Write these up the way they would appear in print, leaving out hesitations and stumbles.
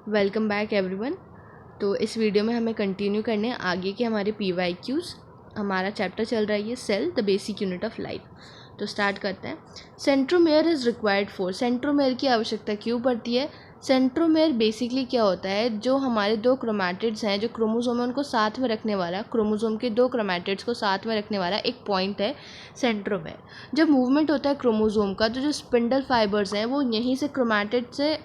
Welcome back everyone. तो इस video में हमें कंटिन्यू करने हैं आगे के हमारे PYQs। हमारा चैप्टर चल रहा है ये cell the basic unit of life. तो स्टार्ट करते हैं। Centromere is required for, centromere की आवश्यकता क्यों पड़ती है? सेंट्रोमेयर बेसिकली क्या होता है, जो हमारे दो क्रोमैटिड्स हैं, जो क्रोमोसोम है उनको साथ में रखने वाला, क्रोमोसोम के दो क्रोमैटिड्स को साथ में रखने वाला एक पॉइंट है सेंट्रोमेयर। जब मूवमेंट होता है क्रोमोसोम का तो जो स्पिंडल फाइबर्स हैं वो यहीं से क्रोमैटिड से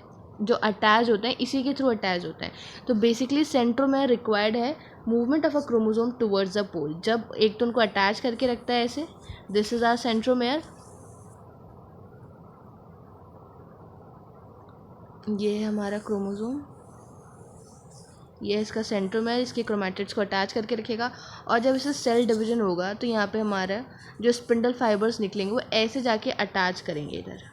जो अटैच होते हैं इसी के थ्रू अटैच होते हैं। तो बेसिकली सेंट्रोमेयर रिक्वायर्ड है movement of a chromosome towards the pole. जब एक तो उनको अटैच करके रखता है ऐसे, दिस इज आवर सेंट्रोमेयर। ये है हमारा क्रोमोसोम, ये इसका सेंट्रोमेयर इसके क्रोमैटिड्स को अटैच करके रखेगा। और जब इसे सेल डिवीजन होगा तो यहाँ पे हमारा जो स्पिंडल फाइबर्स निकलेंगे वो ऐसे जाके अटैच करेंगे इधर।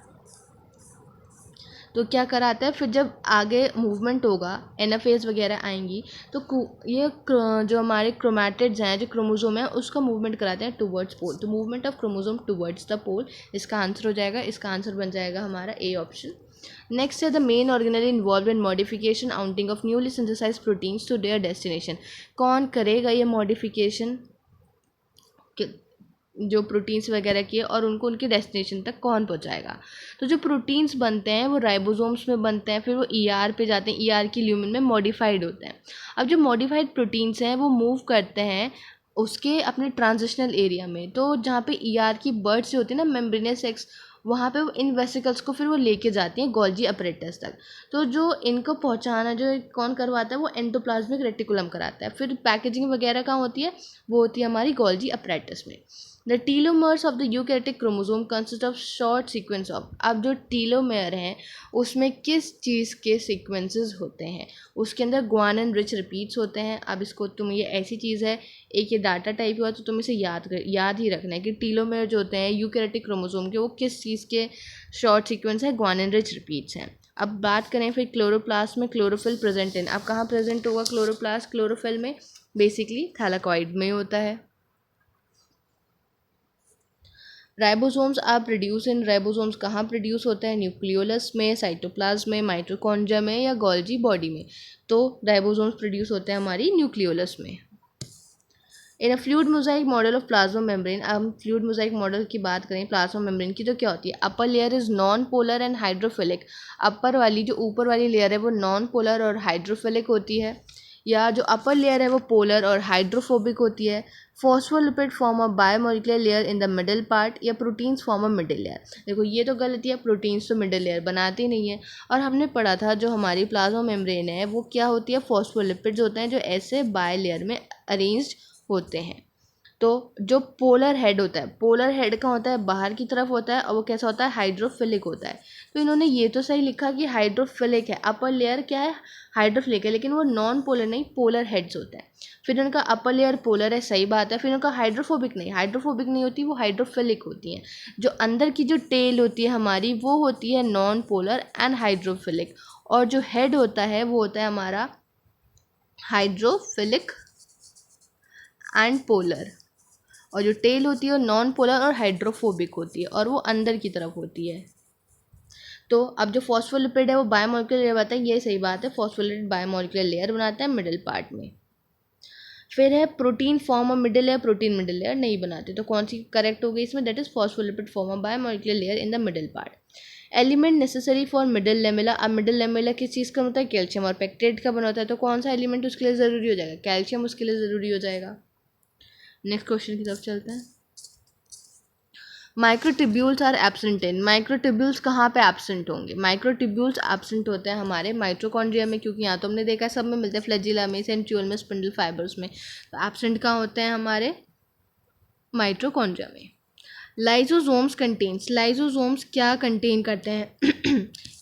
तो क्या कराता है, फिर जब आगे मूवमेंट होगा, एनाफेज वगैरह आएंगी तो ये जो हमारे क्रोमैटिड्स हैं, जो क्रोमोसोम है, उसका मूवमेंट कराते हैं टुवर्ड्स पोल। तो movement of chromosome towards the pole इसका आंसर हो जाएगा। इसका आंसर बन जाएगा हमारा ए ऑप्शन। नेक्स्ट है the main organelle involve in modification outing of newly synthesize proteins to their destination. कौन करेगा ये मॉडिफिकेशन, जो प्रोटीन्स वगैरह की है, और उनको उनके डेस्टिनेशन तक कौन पहुंचाएगा? तो जो प्रोटीन्स बनते हैं वो राइबोसोम्स में बनते हैं, फिर वो ER पे जाते हैं, ER की ल्यूमेन में मॉडिफाइड होते हैं। अब जो मॉडिफाइड प्रोटीन्स हैं वो मूव करते हैं उसके अपने ट्रांजिशनल एरिया में। तो जहाँ पे ER की बर्ड्स जो होती है ना, मेम्ब्रेनस सेक्स, वहाँ पे वो इन वेसिकल्स को फिर वो लेके जाती हैं गोल्जी अपरेटस तक। तो जो इनको पहुँचाना जो कौन करवाता है, वो एंडोप्लाज्मिक रेटिकुलम कराता है। फिर पैकेजिंग वगैरह कहाँ होती है, वो होती है हमारी गोल्जी अपरेटस में। The telomeres of the eukaryotic chromosome consist of short sequence of. अब जो टीलोमेयर हैं उसमें किस चीज़ के सीक्वेंसेस होते हैं? उसके अंदर ग्वानिन रिच रिपीट्स होते हैं। अब इसको तुम, ये ऐसी चीज़ है, एक ये डाटा टाइप हुआ तो तुम इसे याद ही रखना है कि टीलोमेयर जो होते हैं यूकैरियोटिक क्रोमोसोम के, वो किस चीज़ के शॉर्ट सीक्वेंस है, ग्वानिन रिच रिपीट्स हैं। अब बात करें फिर क्लोरोप्लास्ट में, क्लोरोफिल प्रेजेंट इन। अब कहाँ प्रेजेंट होगा क्लोरोप्लास्ट? क्लोरोफिल में बेसिकली थैलाकॉइड में होता है। Ribosomes are produce in, ribosomes कहाँ प्रोड्यूस होता है? न्यूक्लियोलस में, साइटोप्लाज्म में, माइटोकॉन्ड्रिया में, या गोल्जी बॉडी में? तो राइबोसोम्स प्रोड्यूस होते हैं हमारी न्यूक्लियोलस में। In a fluid mosaic model of plasma membrane, अब हम फ्लूइड मोजाइक मॉडल की बात करें प्लाज्मा मेम्ब्रेन की, तो क्या होती है? Upper layer is non polar and hydrophilic. Upper वाली, जो ऊपर वाली लेयर है वो नॉन पोलर और हाइड्रोफिलिक होती है, या जो अपर लेयर है वो पोलर और हाइड्रोफोबिक होती है। Phospholipid form a biomolecular layer in the middle part, या proteins form a middle layer. देखो ये तो गलती है, प्रोटीन्स तो मिडिल लेयर बनाते ही नहीं है। और हमने पढ़ा था जो हमारी प्लाज्मा मेम्ब्रेन है वो क्या होती है? फॉस्फोलिपिड्स होते हैं जो ऐसे बाय लेयर में अरेंज्ड होते हैं। तो जो पोलर हेड होता है, पोलर हेड का होता है बाहर की तरफ होता है, और वो कैसा होता है? हाइड्रोफिलिक होता है। तो इन्होंने ये तो सही लिखा कि हाइड्रोफिलिक है, अपर लेयर क्या है? हाइड्रोफिलिक है, लेकिन वो नॉन पोलर नहीं, पोलर हेड्स होता है। फिर उनका अपर लेयर पोलर है, सही बात है। फिर उनका हाइड्रोफोबिक नहीं, हाइड्रोफोबिक नहीं होती, वो हाइड्रोफिलिक होती हैं। जो अंदर की जो टेल होती है हमारी वो होती है नॉन पोलर एंड हाइड्रोफिलिक, और जो हेड होता है वो होता है हमारा हाइड्रोफिलिक एंड पोलर, और जो टेल होती है वो नॉन पोलर और हाइड्रोफोबिक होती है, और वो अंदर की तरफ होती है। तो अब जो फॉस्फोलिपिड है वो बायोमोलिकुलर लेयर बनाता है, ये सही बात है, फॉस्फोलिपिड बायोमोलिकुलर लेयर बनाता है मिडिल पार्ट में। फिर है protein form of middle layer, protein middle layer नहीं बनाते। तो कौन सी करेक्ट हो गई इसमें? That is phospholipid form of biomolecular layer in the middle part. Element necessary for middle lamella, अब मिडिल लेमेला किस चीज़ का होता है? कैल्शियम और पेक्टेट का बना होता है। तो कौन सा एलिमेंट उसके लिए ज़रूरी हो जाएगा? कैल्शियम उसके लिए ज़रूरी हो जाएगा। नेक्स्ट क्वेश्चन की तरफ चलते हैं। Microtubules are absent in, microtubules कहाँ पे एब्सेंट होंगे? माइक्रोट्यूब्यूल्स एब्सेंट होते हैं हमारे माइटोकॉन्ड्रिया में, क्योंकि यहाँ तो हमने देखा है सब में मिलते हैं, फ्लैजिला में, सेंट्रियोल में, स्पिंडल फाइबर्स में। तो एब्सेंट कहाँ होते हैं? हमारे माइटोकॉन्ड्रिया में। लाइजोसोम्स कंटेन्स, लाइजोसोम्स क्या कंटेन करते हैं?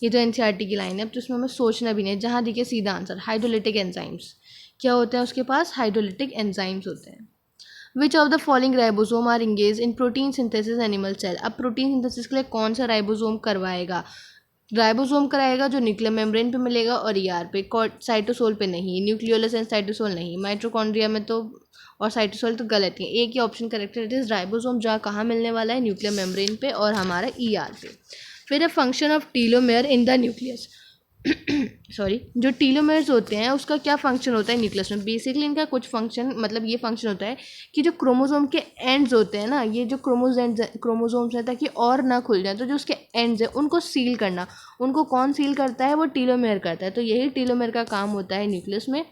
ये तो NCERT की लाइन है, अब तो इसमें हमें सोचना भी नहीं है, जहाँ दिखे सीधा आंसर, हाइड्रोलिटिक एंजाइम्स। क्या होते हैं उसके पास? हाइड्रोलिटिक एंजाइम्स होते हैं। Which of the following ribosome are engage in protein synthesis animal cell, अब प्रोटीन सिंथेसिस के लिए कौन सा राइबोसोम करवाएगा? राइबोसोम कराएगा जो न्यूक्लियर मेम्ब्रेन पे मिलेगा और ER पे, साइटोसोल पे नहीं, न्यूक्लियोलस एंड साइटोसोल नहीं, माइटोकॉन्ड्रिया में तो, और साइटोसोल तो गलत है। एक ही ऑप्शन करेक्ट है, इट इज राइबोसोम, जहाँ कहाँ मिलने वाला है? न्यूक्लियर मेम्ब्रेन पे और हमारा ER पे। फिर है function of telomere in the nucleus, sorry, जो टीलोमेर्स होते हैं उसका क्या फंक्शन होता है न्यूक्लियस में? बेसिकली इनका कुछ फंक्शन, मतलब ये फंक्शन होता है कि जो क्रोमोसोम के एंड्स होते हैं ना, ये जो क्रोमोसोम्स हैं, ताकि और ना खुल जाए, तो जो उसके एंड्स हैं उनको सील करना, उनको कौन सील करता है? वो टीलोमेर करता है। तो यही टीलोमेर का काम होता है न्यूक्लियस में।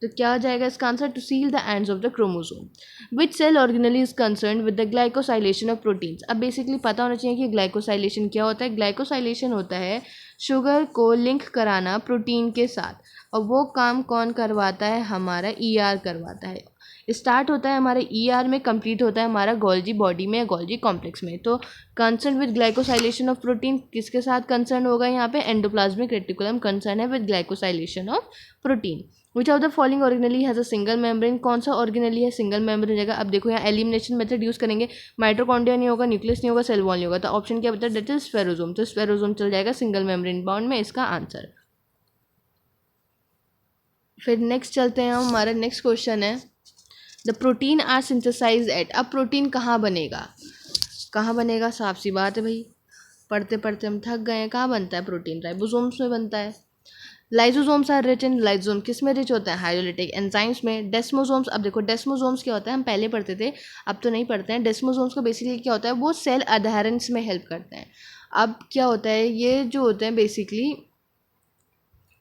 तो क्या हो जाएगा इसका answer? To seal the ends of the chromosome. Which cell organelle is concern with the glycosylation of proteins? अब बेसिकली पता होना चाहिए कि ग्लाइकोसाइलेशन क्या होता है। ग्लाइकोसाइलेशन होता है शुगर को लिंक कराना प्रोटीन के साथ, और वो काम कौन करवाता है? हमारा ईआर करवाता है। स्टार्ट होता है हमारे ईआर में, कंप्लीट होता है हमारा गोल्जी बॉडी में, गोल्जी कॉम्प्लेक्स में। तो concern with glycosylation of protein किसके साथ कंसर्न होगा? यहाँ पे एंडोप्लाज्मिक रेटिकुलम कंसर्न है with glycosylation of protein. Which of the following organelle has a single membrane? कौन सा ऑर्गेनली है सिंगल मेम्ब्रेन जगह? अब देखो यहाँ एलिमिनेशन मेथड यूज़ करेंगे, माइटोकॉन्ड्रिया नहीं होगा, न्यूक्लियस नहीं होगा, सेल वॉल नहीं होगा, तो ऑप्शन क्या बता? That is spherosome. तो स्फेरोसोम चल जाएगा सिंगल मेम्ब्रेन बाउंड में, इसका आंसर। फिर नेक्स्ट चलते हैं हम, हमारा नेक्स्ट क्वेश्चन है the protein are synthesize at. अब प्रोटीन कहाँ बनेगा? कहाँ बनेगा? साफ सी बात है भाई, पढ़ते पढ़ते हम थक गए हैं। कहाँ बनता है प्रोटीन? राइबोसोम्स में बनता है। Lysosomes are rich in, lysosome किस में रिच होता है? हाइड्रोलिटिक एंजाइम्स में। डेस्मोसोम्स, अब देखो डेस्मोसोम्स क्या होता है, हम पहले पढ़ते थे, अब तो नहीं पढ़ते हैं। डेस्मोसोम्स का बेसिकली क्या होता है? वो सेल अडहेरेंस में हेल्प करते हैं। अब क्या होता है, ये जो होते हैं बेसिकली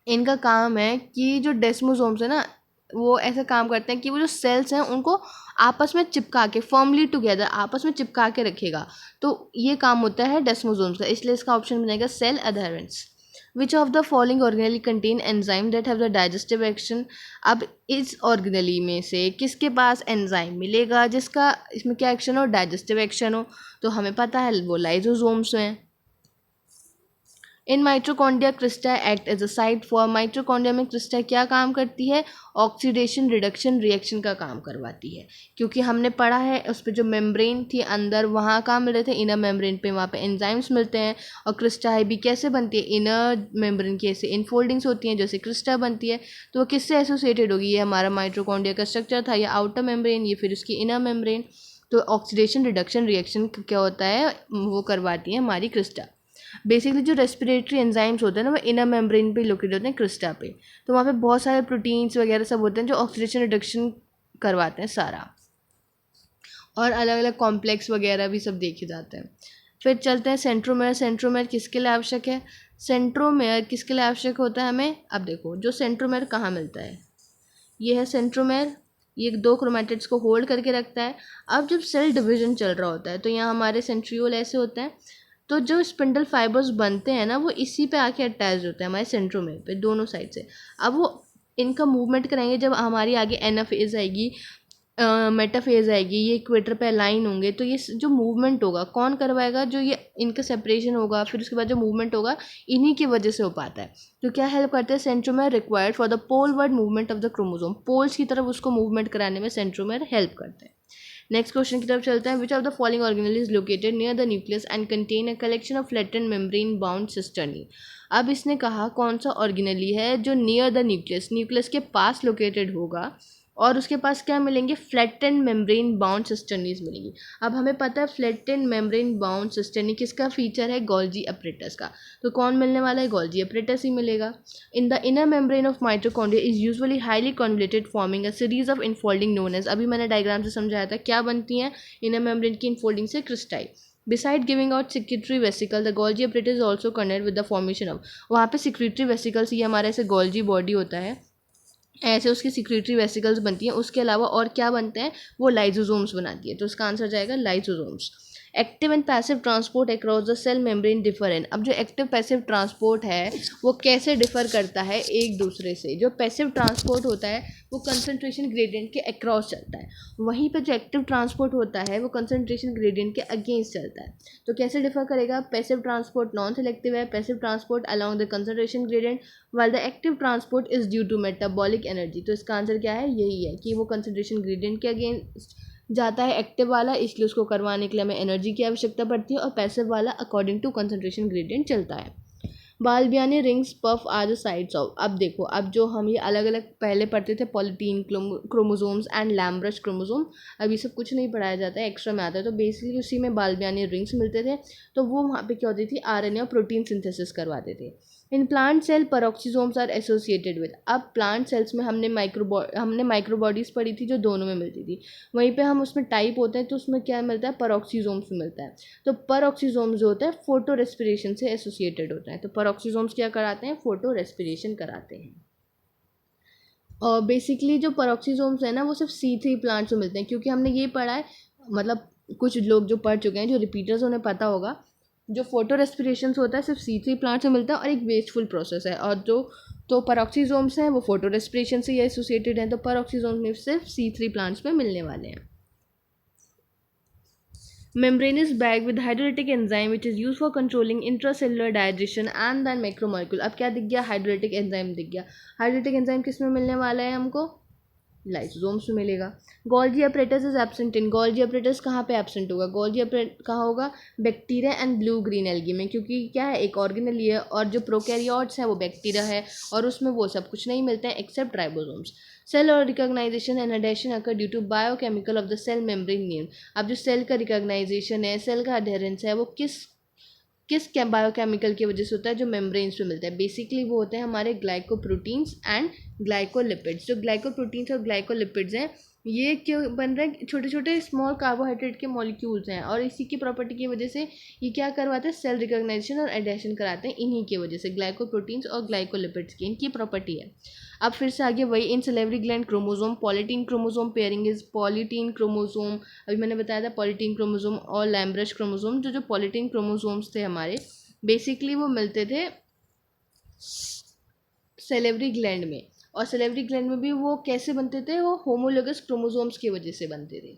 इनका काम है कि जो डेस्मोसोम्स है ना, वो ऐसा काम करते हैं कि वो जो सेल्स हैं उनको आपस में चिपका के, फर्मली टुगेदर आपस में चिपका के रखेगा। तो ये काम होता है डेस्मोसोम्स का, इसलिए इसका ऑप्शन बनेगा cell adherence. Which of the following organelle contain enzyme that have the digestive action? अब इस ऑर्गेनली में से किसके पास एंजाइम मिलेगा जिसका इसमें क्या एक्शन हो? डाइजेस्टिव एक्शन हो। तो हमें पता है वो लाइजोसोम्स हैं। In mitochondria crista act as a site for, mitochondria में क्रिस्टा क्या काम करती है? ऑक्सीडेशन रिडक्शन रिएक्शन का काम करवाती है। क्योंकि हमने पढ़ा है उस पर जो मेम्ब्रेन थी अंदर, वहाँ काम मिल रहे थे इनर मेम्ब्रेन पे, वहाँ पे एंजाइम्स मिलते हैं। और क्रिस्टा भी कैसे बनती है? इनर मेम्ब्रेन की ऐसे इनफोल्डिंग्स होती हैं जैसे क्रिस्टा बनती है। तो वो किससे एसोसिएटेड होगी? ये हमारा माइट्रोकॉन्ड्रिया का स्ट्रक्चर था, या आउटर मेम्ब्रेन, ये फिर उसकी इनर मेम्ब्रेन। तो ऑक्सीडेशन रिडक्शन रिएक्शन क्या होता है? वो करवाती है हमारी क्रिस्टा। बेसिकली जो रेस्पिरेटरी एंजाइम्स होते हैं ना, वो इनर मेम्ब्रेन पे लोकेटेड होते हैं, क्रिस्टा पे। तो वहाँ पे बहुत सारे प्रोटीन्स वगैरह सब होते हैं जो ऑक्सीडेशन रिडक्शन करवाते हैं सारा, और अलग अलग कॉम्प्लेक्स वगैरह भी सब देखे जाते हैं। फिर चलते हैं सेंट्रोमेयर। सेंट्रोमेयर किसके लिए आवश्यक है? सेंट्रोमेयर किसके लिए आवश्यक होता है हमें? अब देखो जो सेंट्रोमेयर कहाँ मिलता है, ये है सेंट्रोमेयर, ये दो क्रोमैटिड्स को होल्ड करके रखता है। अब जब सेल डिवीजन चल रहा होता है तो यहाँ हमारे सेंट्रियोल ऐसे होते हैं, तो जो स्पिंडल फाइबर्स बनते हैं ना, वो इसी पे आके अटैच होते हैं हमारे सेंट्रोमेयर पे, दोनों साइड से। अब वो इनका मूवमेंट कराएंगे जब हमारी आगे एनाफेज आएगी, मेटाफेज आएगी, ये इक्वेटर पे अलाइन होंगे, तो ये जो मूवमेंट होगा कौन करवाएगा? जो ये इनका सेपरेशन होगा, फिर उसके बाद जो मूवमेंट होगा, इन्हीं की वजह से हो पाता है। तो क्या हेल्प करते हैं? Centromere required for the poleward movement of the chromosome, poles की तरफ उसको मूवमेंट कराने में सेंट्रोमेयर हेल्प करते हैं। नेक्स्ट क्वेश्चन की तरफ चलते हैं। Which of the following organelle is located near the nucleus and contain a collection of flattened membrane bound cisternae? अब इसने कहा कौन सा ऑर्गेनली है जो नियर द न्यूक्लियस, न्यूक्लियस के पास लोकेटेड होगा, और उसके पास क्या मिलेंगे? फ्लैटेंड मेम्ब्रेन बाउंड सिस्टर्नीज मिलेंगी। अब हमें पता है फ्लैटेंड मेम्ब्रेन बाउंड सिस्टर्नी किसका फीचर है? गोल्जी अपरेटस का। तो कौन मिलने वाला है? गोल्जी अपरेटस ही मिलेगा। In the inner membrane of mitochondria is usually highly convoluted forming a series of infolding known as, अभी मैंने डायग्राम से समझाया था क्या बनती हैं इनर मेम्ब्रेन की इनफोल्डिंग से? क्रिस्टाई। Beside giving out secretory vesicle, the Golgi apparatus is also connected with the formation of, वहाँ पे secretory vesicles, ये हमारे ऐसे Golgi body होता है, ऐसे उसकी सिक्रेटरी वेसिकल्स बनती हैं। उसके अलावा और क्या बनते हैं? वो लाइजोसोम्स बनाती है। तो इसका आंसर जाएगा lysosomes. Active and passive transport across the cell membrane differ in, अब जो एक्टिव पैसिव ट्रांसपोर्ट है वो कैसे डिफर करता है एक दूसरे से? जो पैसिव ट्रांसपोर्ट होता है वो कंसंट्रेशन ग्रेडियंट के अक्रॉस चलता है, वहीं पर जो एक्टिव ट्रांसपोर्ट होता है वो कंसंट्रेशन ग्रेडियंट के अगेंस्ट चलता है। तो कैसे डिफर करेगा? पैसिव ट्रांसपोर्ट नॉन सेलेक्टिव है, passive transport along the concentration gradient, while the active transport is due to metabolic energy. तो इसका आंसर क्या है? यही है कि वो कंसंट्रेशन ग्रेडियंट के अगेंस्ट जाता है एक्टिव वाला, इसलिए उसको करवाने के लिए हमें एनर्जी की आवश्यकता पड़ती है, और पैसिव वाला अकॉर्डिंग टू कंसंट्रेशन ग्रेडियंट चलता है। Balbiani rings puff are the sides of, अब देखो अब जो हम ये अलग अलग पहले पढ़ते थे polytene chromosomes and lampbrush chromosome, अब ये सब कुछ नहीं पढ़ाया जाता है, एक्स्ट्रा में आता है। तो बेसिकली उसी में बाल्बियानी रिंग्स मिलते थे, तो वो वहाँ पे क्या होती थी? आरएनए और प्रोटीन सिंथेसिस करवाते थे। In plant cell peroxisomes are associated with. अब प्लांट सेल्स में हमने माइक्रोबॉडीज़ पढ़ी थी जो दोनों में मिलती थी, वहीं पे हम उसमें टाइप होते हैं तो उसमें क्या मिलता है, पेरोक्सीसोम्स मिलता है। तो पेरोक्सीसोम्स जो होता है फोटो रेस्पिरेशन से एसोसिएटेड होता है। तो पेरोक्सीसोम्स क्या कराते हैं, फोटो रेस्पिरेशन कराते हैं। और बेसिकली जो पेरोक्सीसोम्स है ना वो सिर्फ C3 प्लांट्स में मिलते हैं, क्योंकि हमने ये पढ़ा है, मतलब कुछ लोग जो पढ़ चुके हैं, जो रिपीटर्स उन्हें पता होगा, जो फोटो रेस्पिरेशन होता है सिर्फ C3 प्लांट से मिलता है और एक वेस्टफुल प्रोसेस है। और जो तो पेरोक्सीसोम्स हैं वो फोटो रेस्पिरेशन से ये एसोसिएटेड हैं, तो पेरोक्सीसोम्स में सिर्फ C3 प्लांट्स में मिलने वाले हैं। Membranous bag with hydrolytic enzyme which is used for controlling intracellular digestion and then macromolecule। अब क्या दिख गया, हाइड्रोलिटिक एंजाइम दिख गया। हाइड्रोलिटिक एंजाइम किस में मिलने वाला है हमको, लाइसोसोम्स में मिलेगा। Golgi apparatus is absent in. Golgi apparatus कहाँ पे एब्सेंट होगा, गोल्गी अपरेटस कहाँ होगा, bacteria and blue green algae में, क्योंकि क्या है, एक ऑर्गेनेल है और जो प्रोकैरियोट्स है वो बैक्टीरिया है और उसमें वो सब कुछ नहीं मिलता है एक्सेप्ट राइबोसोम्स। सेल और recognition and adhesion occur due to biochemical of the cell membrane need. अब जो सेल का रिकॉग्नाइजेशन है, सेल का अडेरेंस है, वो किस बायोकेमिकल की वजह से होता है, जो मेम्ब्रेन्स पे मिलता है। बेसिकली वो होते हैं हमारे ग्लाइकोप्रोटीन्स एंड ग्लाइकोलिपिड्स। जो ग्लाइकोप्रोटीन्स और ग्लाइकोलिपिड्स हैं ये क्यों बन रहे हैं, छोटे छोटे स्मॉल कार्बोहाइड्रेट के मॉलिक्यूल्स हैं, और इसी की प्रॉपर्टी की वजह से ये क्या करवाते हैं, सेल रिकॉग्नाइजेशन और एडेशन कराते हैं, इन्हीं की वजह से, ग्लाइकोप्रोटीन्स और ग्लाइकोलिपिड्स की इनकी प्रॉपर्टी है। अब फिर से आगे वही, in salivary gland chromosome polytene chromosome pairing is polytene chromosome. अभी मैंने बताया था पॉलीटीन क्रोमोसोम और लैम्ब्रश क्रोमोसोम। जो पॉलीटीन क्रोमोसोम्स थे हमारे, बेसिकली वो मिलते थे सेलेवरी ग्लैंड में, और सेलेवरी ग्लैंड में भी वो कैसे बनते थे, वो होमोलोगस क्रोमोसोम्स की वजह से बनते थे।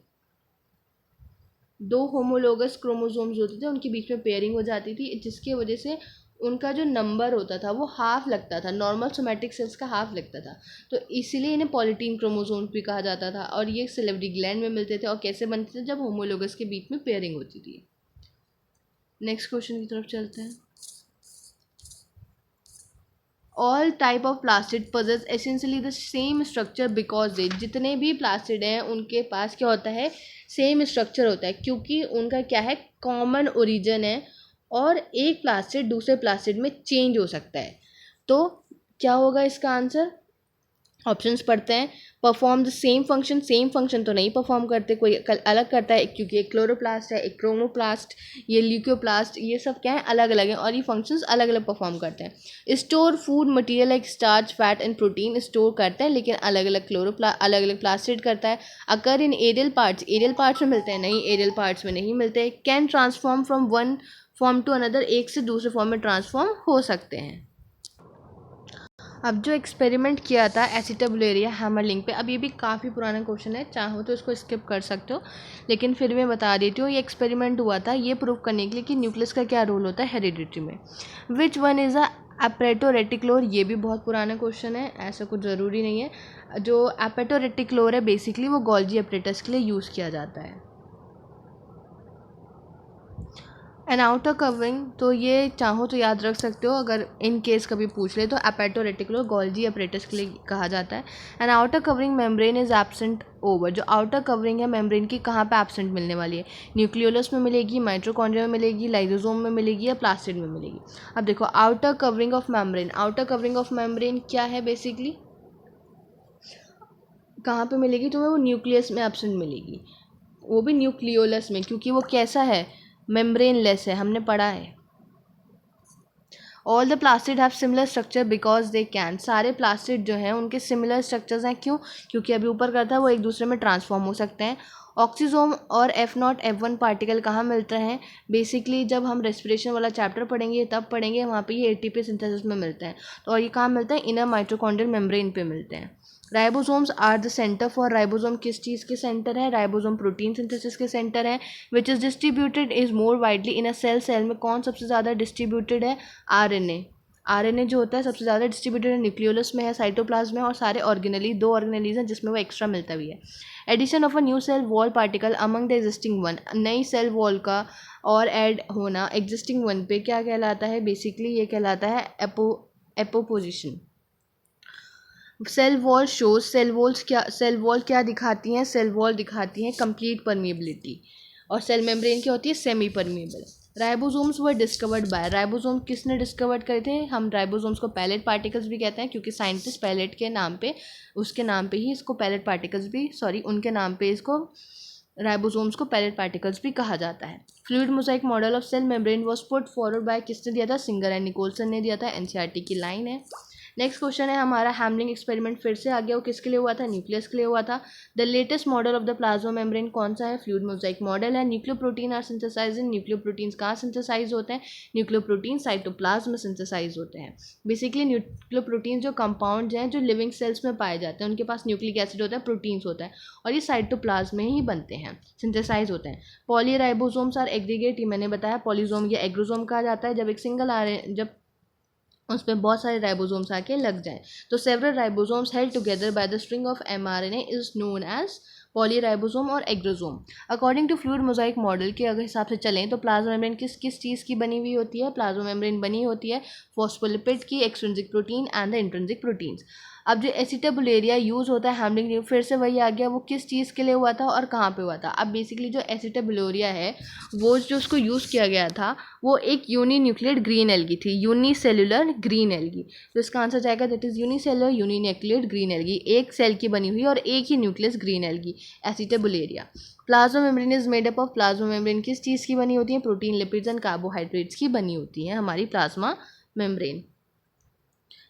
दो होमोलोगस क्रोमोसोम्स होते थे, उनके बीच में पेयरिंग हो जाती थी, जिसकी वजह से उनका जो नंबर होता था वो हाफ लगता था, नॉर्मल सोमैटिक सेल्स का हाफ लगता था। तो इसीलिए इन्हें पॉलीटीन क्रोमोसोम्स भी कहा जाता था, और ये सेलेवरी ग्लैंड में मिलते थे। और कैसे बनते थे, जब होमोलोगस के बीच में पेयरिंग होती थी। नेक्स्ट क्वेश्चन की तरफ चलते हैं। All type of plastid possess essentially the same structure because they. जितने भी प्लास्टिड हैं उनके पास क्या होता है, सेम स्ट्रक्चर होता है, क्योंकि उनका क्या है, कॉमन ओरिजिन है, और एक प्लास्टिड दूसरे प्लास्टिड में चेंज हो सकता है। तो क्या होगा इसका आंसर, ऑप्शंस पढ़ते हैं। परफॉर्म द सेम फंक्शन तो नहीं परफॉर्म करते, कोई अलग करता है, क्योंकि एक क्लोरोप्लास्ट है, एक क्रोमोप्लास्ट, ये ल्यूकोप्लास्ट, ये सब क्या है, अलग अलग हैं, और ये फंक्शंस अलग अलग परफॉर्म करते हैं। Store food material like starch fat and protein store करते हैं, लेकिन अलग अलग प्लास्टिड करता है। अकर इन एरियल पार्ट्स में मिलते हैं, नहीं एरियल पार्ट्स में नहीं मिलते। Can transform from one form to another, एक से दूसरे फॉर्म में ट्रांसफॉर्म हो सकते हैं। अब जो एक्सपेरिमेंट किया था एसिटाब्यूलेरिया हैमरलिंग पे, अब ये भी काफ़ी पुराना क्वेश्चन है, चाहो तो इसको स्किप कर सकते हो, लेकिन फिर मैं बता देती हूँ। ये एक्सपेरिमेंट हुआ था ये प्रूव करने के लिए कि न्यूक्लियस का क्या रोल होता है हेरिडिटी में। विच वन इज़ अ एपेटो रेटिक्लोर, ये भी बहुत पुराना क्वेश्चन है, ऐसा कुछ ज़रूरी नहीं है। जो एपेटो रेटिक्लोर है बेसिकली वो गोल्जी अपरेटस के लिए यूज़ किया जाता है। एन आउटर कवरिंग, तो ये चाहो तो याद रख सकते हो, अगर इन केस कभी पूछ ले तो एपेटो रेटिकुलर गोल्जी अपरेटस के लिए कहा जाता है। An outer covering membrane is absent over, जो आउटर कवरिंग है मेम्ब्रेन की कहाँ पे एब्सेंट मिलने वाली है, न्यूक्लियोलस में मिलेगी, माइटोकॉन्ड्रिया में मिलेगी, लाइसोसोम में मिलेगी, या प्लास्टिड में मिलेगी। अब देखो outer covering of membrane, outer covering of membrane क्या है, बेसिकली कहाँ पे मिलेगी, तुम्हें वो न्यूक्लियस में एब्सेंट मिलेगी, वो भी न्यूक्लियोलस में, क्योंकि वो कैसा है, मेम्ब्रेन लेस है, हमने पढ़ा है। All the plastid have similar structure because they can, सारे प्लास्टिड जो हैं उनके सिमिलर स्ट्रक्चर्स हैं, क्यों, क्योंकि अभी ऊपर करता है वो एक दूसरे में ट्रांसफॉर्म हो सकते हैं। ऑक्सीजोम और F0 F1 पार्टिकल कहाँ मिलते हैं, बेसिकली जब हम रेस्पिरेशन वाला चैप्टर पढ़ेंगे तब पढ़ेंगे, वहाँ पे ये ATP सिंथेसिस में मिलते हैं। तो और ये कहाँ मिलता है, इनर माइटोकॉन्ड्रियल मेम्ब्रेन पे मिलते हैं। Ribosomes are the centre for, ribosome किस चीज़ के सेंटर है, राइबोसोम प्रोटीन सिंथेसिस के सेंटर है। Which is distributed is more widely in a cell में कौन सबसे ज़्यादा डिस्ट्रीब्यूटेड है, RNA जो होता है सबसे ज़्यादा डिस्ट्रीब्यूटेड है, न्यूक्लियोलस में है, साइटोप्लाज्म में, और सारे ऑर्गेनेली, 2 ऑर्गेनेलीज हैं जिसमें वो एक्स्ट्रा मिलता भी है। Addition of a new cell wall particle among the existing one, नई सेल वॉल का और ऐड होना एग्जिस्टिंग वन पे क्या कहलाता है, बेसिकली ये कहलाता है apoposition. Cell wall shows, cell wall क्या दिखाती हैं, सेल वॉल दिखाती हैं कंप्लीट परमिएबिलिटी, और सेल मेम्ब्रेन क्या होती है, semi permeable. Ribosomes were discovered by, ribosome किसने डिस्कवर्ड करे थे? हम राइबोसोम्स को पैलेट पार्टिकल्स भी कहते हैं, क्योंकि साइंटिस्ट पैलेट के नाम पे, उसके नाम पे ही इसको पैलेट पार्टिकल्स भी, उनके नाम पे इसको राइबोसोम्स को पैलेट पार्टिकल्स भी कहा जाता है। Fluid mosaic model of cell membrane was put forward by, किसने दिया था? सिंगर एंड निकोलसन ने दिया था। एनसीईआरटी की लाइन है। नेक्स्ट क्वेश्चन है हमारा, हैमलिंग एक्सपेरिमेंट फिर से आ गया, वो किसके लिए हुआ था? न्यूक्लियस के लिए हुआ था। The latest model of the plasma membrane कौन सा है? फ्लूइड मोजाइक मॉडल है। Nucleoprotein are synthesize in, nucleoproteins कहाँ सिंथेसाइज होते हैं? न्यूक्लियोप्रोटीन साइटोप्लाज्म में सिंथेसाइज होते हैं। बेसिकली न्यूक्लियोप्रोटीन जो कंपाउंड्स हैं जो लिविंग सेल्स में पाए जाते हैं, उनके पास न्यूक्लिक एसिड होता है, प्रोटीन्स होता है, और ये साइटोप्लाज्म में ही बनते हैं, सिंथेसाइज होते हैं। पॉलीराइबोसोम्स आर एग्रीगेट, ये मैंने बताया, पॉलीजोम या एग्रोसोम कहा जाता है जब एक सिंगल जब उसमें बहुत सारे राइबोसोम्स आके लग जाएं। तो several ribosomes held together by the string of mRNA is known as polyribosome और ergosome. According to fluid mosaic model के अगर हिसाब से चलें तो प्लाज्मा मेम्ब्रेन किस किस चीज़ की बनी हुई होती है? प्लाज्मा मेम्ब्रेन बनी होती है फॉस्फोलिपिड की, extrinsic protein and the intrinsic proteins. अब जो एसिटाबुलेरिया यूज़ होता है हैमलिंग, फिर से वही आ गया, वो किस चीज़ के लिए हुआ था और कहाँ पे हुआ था? अब बेसिकली जो एसिटाबुलेरिया है वो जो उसको यूज़ किया गया था वो एक यूनिन्यूक्लियेट ग्रीन एल्गी थी, यूनिसेलुलर ग्रीन एल्गी। तो इसका आंसर जाएगा that is unicellular uninucleate green algae, एक सेल की बनी हुई और एक ही nucleus green algae, Acetabularia. Plasma membrane is made up of, plasma membrane किस चीज़ की बनी होती है? प्रोटीन, लिपिड्स एंड कार्बोहाइड्रेट्स की बनी होती है हमारी प्लाज्मा मेम्ब्रेन।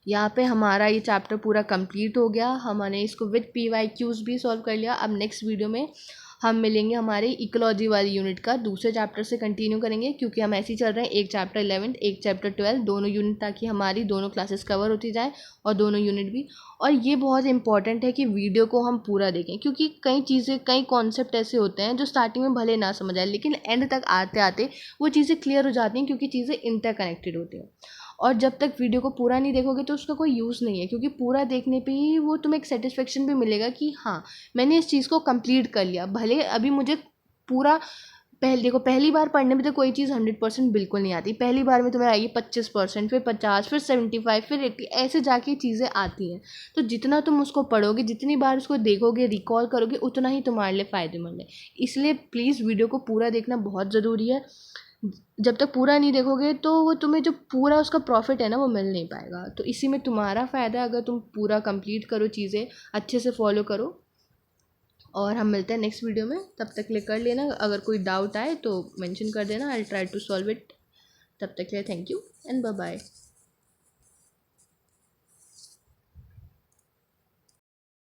यहाँ पे हमारा ये चैप्टर पूरा कंप्लीट हो गया, हमने इसको विद PYQs भी सॉल्व कर लिया। अब नेक्स्ट वीडियो में हम मिलेंगे हमारे इकोलॉजी वाली यूनिट का दूसरे चैप्टर से कंटिन्यू करेंगे, क्योंकि हम ऐसे ही चल रहे हैं, एक चैप्टर 11th एक चैप्टर 12 दोनों यूनिट, ताकि हमारी दोनों क्लासेस कवर होती जाए और दोनों यूनिट भी। और ये बहुत इंपॉर्टेंट है कि वीडियो को हम पूरा देखें, क्योंकि कई चीज़ें, कई कॉन्सेप्ट ऐसे होते हैं जो स्टार्टिंग में भले ना समझ आए, लेकिन एंड तक आते आते वो चीज़ें क्लियर हो जाती हैं, क्योंकि चीज़ें इंटरकनेक्टेड होती हैं। और जब तक वीडियो को पूरा नहीं देखोगे तो उसका कोई यूज़ नहीं है, क्योंकि पूरा देखने पे ही वो तुम्हें एक सेटिस्फेक्शन भी मिलेगा कि हाँ मैंने इस चीज़ को कंप्लीट कर लिया। भले अभी मुझे पूरा देखो, पहली बार पढ़ने में तो कोई चीज़ 100% बिल्कुल नहीं आती, पहली बार में तुम्हें आएगी 25%, फिर 50, फिर 75, फिर 80, ऐसे जाके चीज़ें आती हैं। तो जितना तुम उसको पढ़ोगे, जितनी बार उसको देखोगे, रिकॉल करोगे, उतना ही तुम्हारे लिए फ़ायदेमंद है। इसलिए प्लीज़ वीडियो को पूरा देखना बहुत ज़रूरी है। जब तक पूरा नहीं देखोगे तो वो तुम्हें जो पूरा उसका प्रॉफिट है ना वो मिल नहीं पाएगा। तो इसी में तुम्हारा फ़ायदा है अगर तुम पूरा कंप्लीट करो, चीज़ें अच्छे से फॉलो करो। और हम मिलते हैं नेक्स्ट वीडियो में, तब तक के लिए कर लेना, अगर कोई डाउट आए तो मेंशन कर देना, I will try to solve it. तब तक के लिए thank you and bye bye.